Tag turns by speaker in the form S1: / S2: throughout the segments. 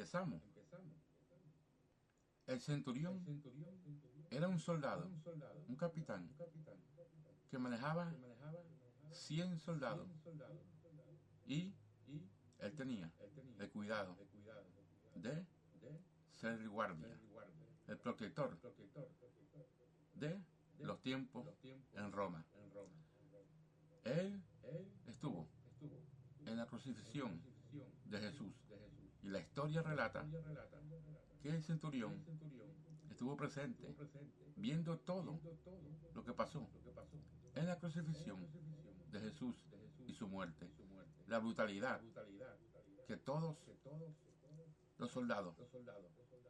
S1: Empezamos. El centurión era un soldado, un capitán, que manejaba 100 soldados y él tenía el cuidado de ser el guardia, el protector de los tiempos en Roma. Él estuvo en la crucifixión de Jesús y la historia relata que el centurión estuvo presente viendo todo lo que pasó en la crucifixión de Jesús y su muerte, la brutalidad que todos los soldados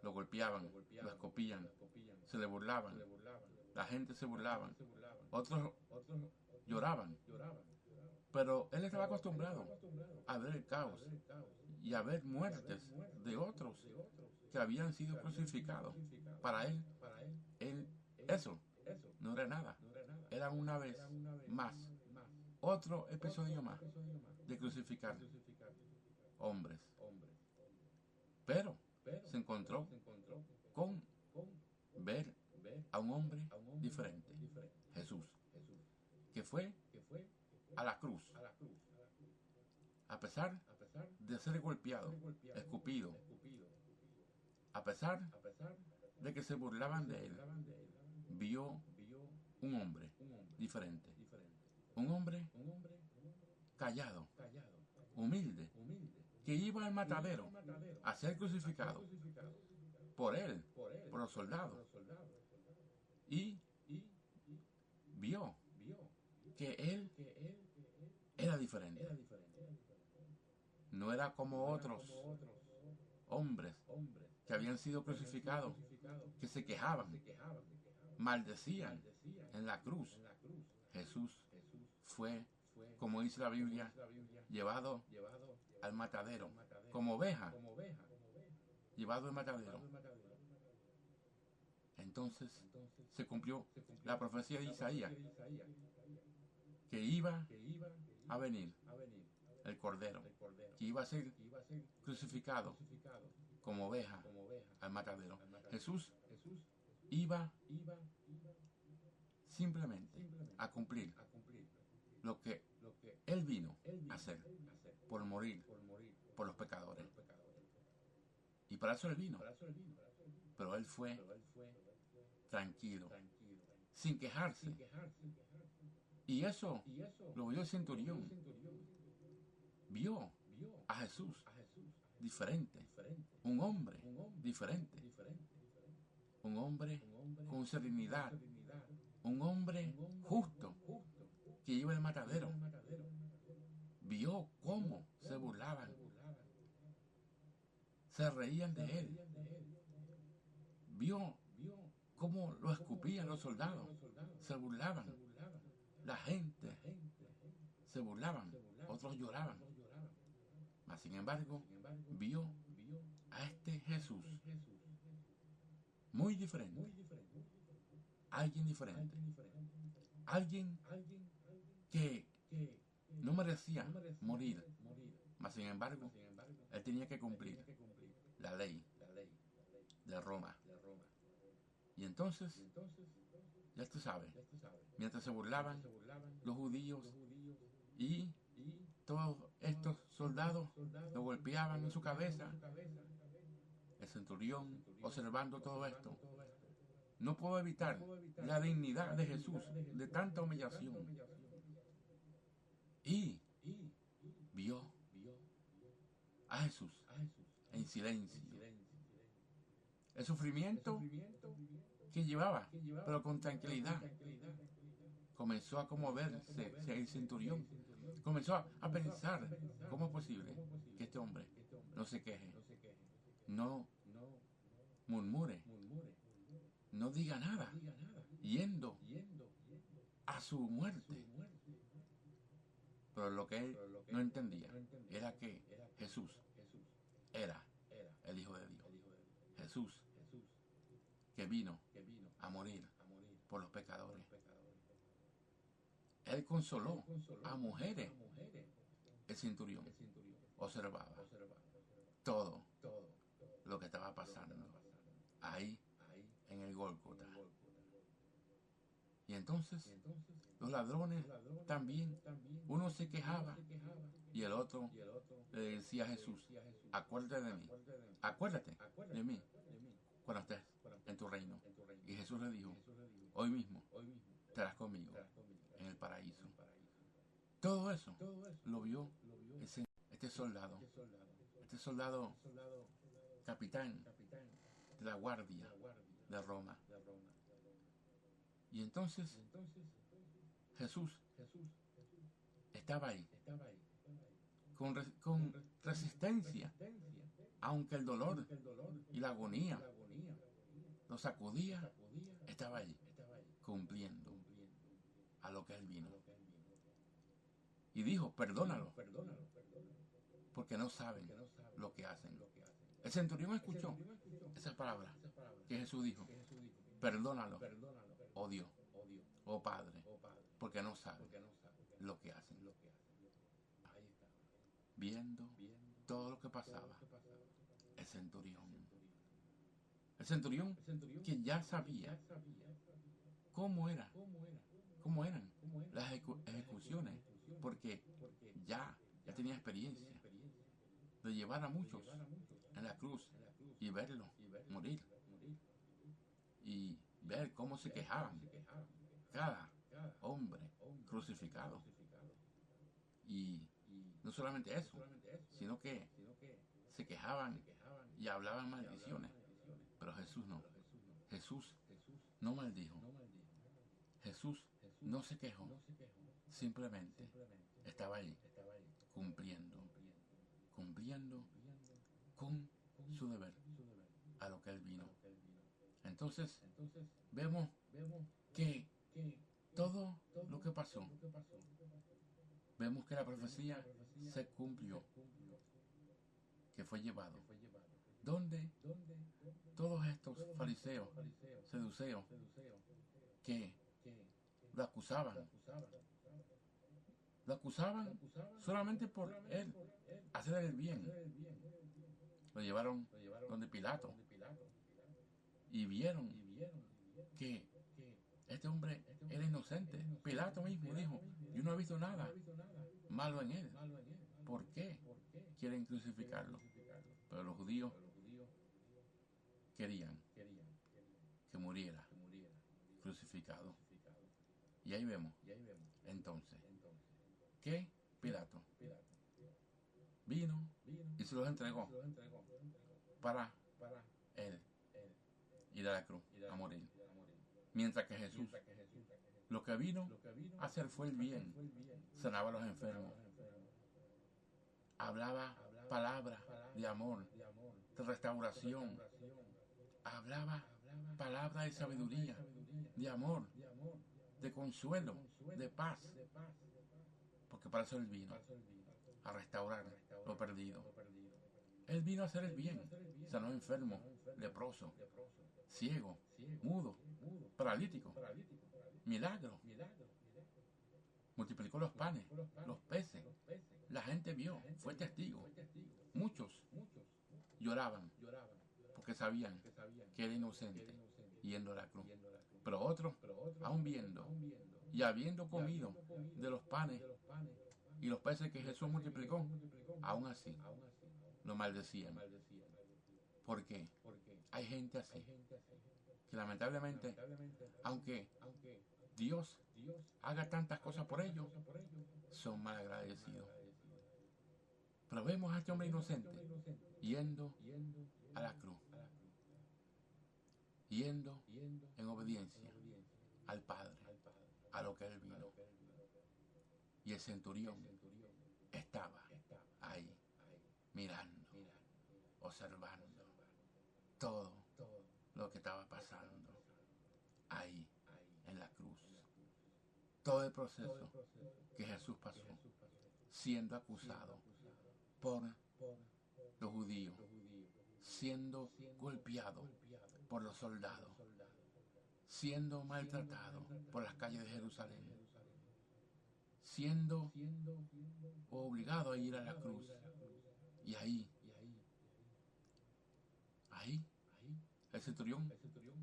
S1: lo golpeaban, lo escopían, se le burlaban, la gente se burlaba, otros lloraban, pero él estaba acostumbrado a ver el caos y a ver muertes de otros que habían sido crucificados. Para él eso no era nada, era una vez más, otro episodio más de crucificar hombres. Pero se encontró con ver a un hombre diferente, Jesús, que fue a la cruz, a pesar de ser golpeado, escupido, a pesar de que se burlaban de él, vio un hombre diferente, un hombre callado, humilde, que iba al matadero a ser crucificado por él, por los soldados, y vio que él era diferente. No era como otros hombres que habían sido crucificados, que se quejaban, maldecían en la cruz. Jesús fue, como dice la Biblia, llevado al matadero, como oveja, llevado al matadero. Entonces se cumplió la profecía de Isaías, que iba a venir el Cordero, que iba a ser crucificado como oveja al matadero. Jesús iba simplemente a cumplir lo que Él vino a hacer, por morir por los pecadores. Y para eso Él vino. Pero Él fue tranquilo, sin quejarse. Y eso lo vio el centurión. Vio a Jesús diferente, un hombre diferente, un hombre con serenidad, un hombre justo que iba al matadero. Vio cómo se burlaban, se reían de él. Vio cómo lo escupían los soldados, se burlaban, la gente se burlaban, otros lloraban. Mas sin embargo, vio a este Jesús muy diferente, alguien diferente, alguien que no merecía morir, mas sin embargo, él tenía que cumplir la ley de Roma. Y entonces, ya tú sabes, mientras se burlaban los judíos y todos estos soldados lo golpeaban en su cabeza, el centurión, observando todo esto, no pudo evitar la dignidad de Jesús de tanta humillación. Y vio a Jesús en silencio. El sufrimiento que llevaba, pero con tranquilidad. Comenzó a conmoverse el centurión. Comenzó a pensar, ¿cómo es posible que este hombre no se queje, no murmure, no diga nada, yendo a su muerte? Pero lo que él no entendía era que Jesús era el Hijo de Dios. Jesús que vino a morir por los pecadores. Él consoló a mujeres. El centurión observaba todo estaba pasando ahí en el Gólgota. Y entonces los ladrones también, uno se quejaba y el otro le decía a Jesús, acuérdate de mí, acuérdate de mí cuando estés en tu reino. Y Jesús le dijo, hoy mismo estarás conmigo en el paraíso. Todo eso lo vio este soldado capitán de la guardia de Roma. Y entonces Jesús estaba ahí con resistencia, aunque el dolor y la agonía lo sacudía, estaba ahí cumpliendo a lo que él vino. Y dijo, perdónalo, porque no saben lo que hacen. El centurión escuchó esas palabras que Jesús dijo, perdónalo, oh Dios, oh Padre, porque no saben lo que hacen. Viendo todo lo que pasaba, el centurión que ya sabía cómo eran las ejecuciones, porque ya tenía experiencia de llevar a muchos en la cruz y verlo morir y ver cómo se quejaban cada hombre crucificado. Y no solamente eso, sino que se quejaban y hablaban maldiciones. Pero Jesús no. Jesús no maldijo. Jesús no se quejó. Simplemente estaba ahí cumpliendo con su deber a lo que él vino. Entonces vemos que todo lo que pasó, vemos que la profecía se cumplió, que fue llevado donde todos estos fariseos, seduceos, que lo acusaban solamente por él hacer el bien, lo llevaron donde Pilato y vieron que este hombre era inocente. Pilato mismo dijo, yo no he visto nada malo en él, ¿por qué quieren crucificarlo? Pero los judíos querían que muriera crucificado. Y ahí vemos entonces que Pilato vino y se los entregó para él ir a la cruz a morir. Mientras que Jesús lo que vino a hacer fue el bien, sanaba a los enfermos, hablaba palabras de amor, de restauración, hablaba palabras de sabiduría, de amor, de consuelo, de paz, porque para eso él vino, a restaurar lo perdido. Él vino a hacer el bien, sanó enfermo, leproso, ciego, mudo, paralítico, milagro, multiplicó los panes, los peces, la gente vio, fue testigo. Muchos lloraban porque sabían que era inocente yendo a la cruz. Pero otros, aún viendo y habiendo comido de los panes y los peces que Jesús multiplicó, aún así lo maldecían. Porque hay gente así, que lamentablemente, aunque Dios haga tantas cosas por ellos, son malagradecidos. Pero vemos a este hombre inocente yendo a la cruz, yendo en obediencia al Padre, a lo que él vino. Y el centurión estaba ahí, mirando, observando todo lo que estaba pasando ahí en la cruz. Todo el proceso que Jesús pasó, siendo acusado por los judíos, siendo golpeado por los soldados, siendo maltratado por las calles de Jerusalén, siendo obligado a ir a la cruz. Y ahí Ahí el centurión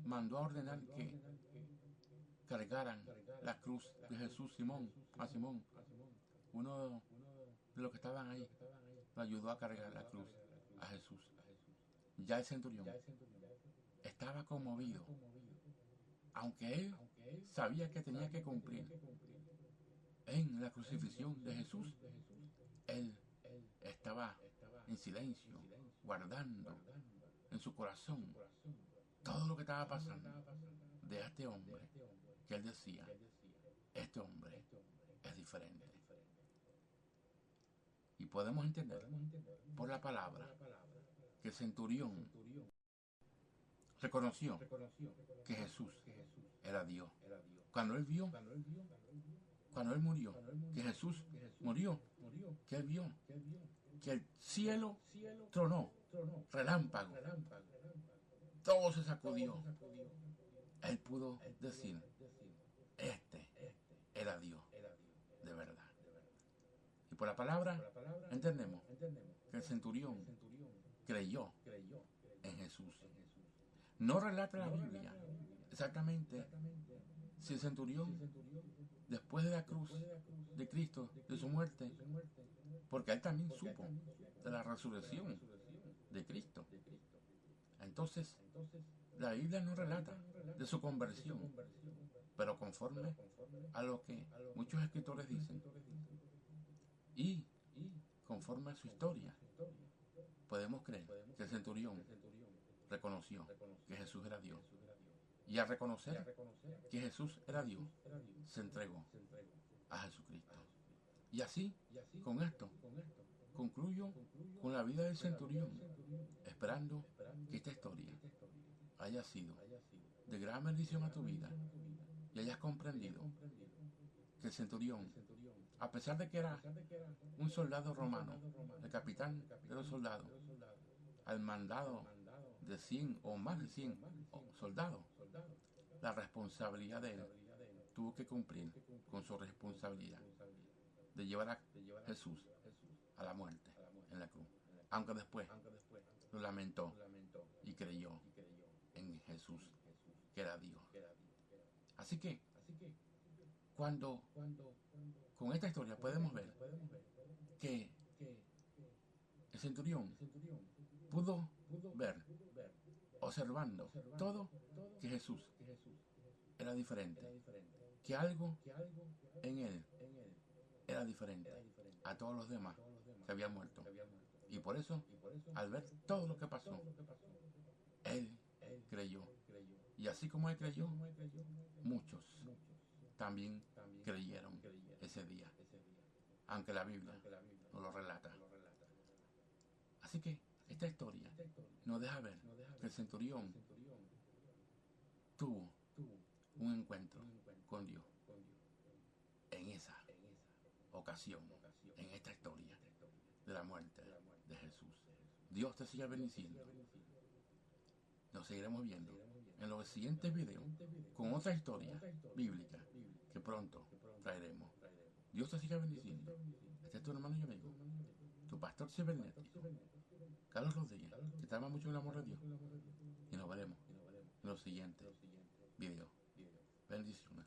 S1: mandó a ordenar que cargaran la cruz de Jesús. A Simón, uno de los que estaban ahí, lo ayudó a cargar la cruz a Jesús. Ya el centurión estaba conmovido, aunque él sabía que tenía que cumplir en la crucifixión de Jesús. Él estaba en silencio, guardando en su corazón todo lo que estaba pasando de este hombre, que él decía, este hombre es diferente. Y podemos entender por la palabra que el centurión reconoció que Jesús era Dios. Cuando él murió, que Jesús murió, que él vio que el cielo tronó, relámpago, todo se sacudió. Él pudo decir, este era Dios de verdad. Y por la palabra entendemos que el centurión creyó en Jesús. No relata la Biblia exactamente si el centurión, después de la cruz de Cristo, de su muerte, porque él también supo de la resurrección de Cristo. Entonces, la Biblia no relata de su conversión, pero conforme a lo que muchos escritores dicen y conforme a su historia, podemos creer que el centurión reconoció que Jesús era Dios. Y al reconocer que Jesús era Dios, se entregó a Jesucristo. Y así, con esto, concluyo con la vida del centurión, esperando que esta historia haya sido de gran bendición a tu vida y hayas comprendido que el centurión, a pesar de que era un soldado romano, el capitán de los soldados, al mandado de 100 o más de 100 soldados, la responsabilidad de él tuvo que cumplir con su responsabilidad de llevar a Jesús a la muerte en la cruz, aunque después lo lamentó y creyó en Jesús, que era Dios. Así que cuando con esta historia podemos ver que el centurión pudo ver, observando todo, que Jesús era diferente, que algo en él era diferente a todos los demás que habían muerto. Y por eso, al ver todo lo que pasó, él creyó. Y así como él creyó, muchos también creyeron ese día, aunque la Biblia no lo relata. Así que esta historia nos deja ver que el centurión tuvo un encuentro con Dios en esa ocasión, en esta historia de la muerte de Jesús. Dios te siga bendiciendo. Nos seguiremos viendo en los siguientes videos con otra historia bíblica que pronto traeremos. Dios te siga bendiciendo. Este es tu hermano y amigo, tu pastor cibernético, Carlos Rodríguez, que te ama mucho en el amor de Dios. Y nos veremos en los siguientes videos. Bendiciones.